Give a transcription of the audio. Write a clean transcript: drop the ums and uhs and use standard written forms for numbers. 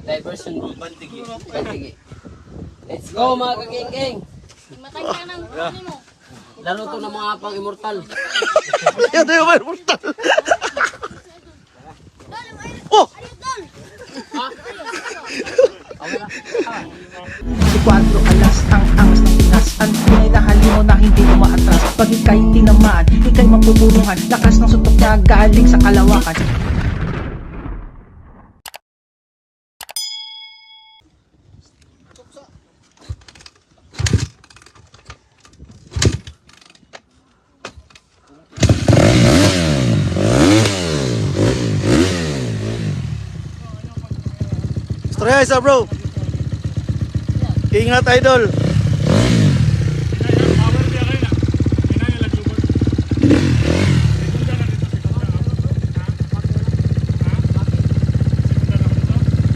Diversion route. Bantigi. Let's go mga kageng-geng. Matay ka ng ano mo. Laro to ng mga pang-immortal. Ayan tayo ba immortal? Oh! Si Cuadro alas ang angas ng Pinas. Ang tunay na halimo na hindi umaatras. Pag ika'y tinamaan, ika'y mapupulungan. Lakas ng suntok na galing sa kalawakan. Storya isa bro. Ingat idol.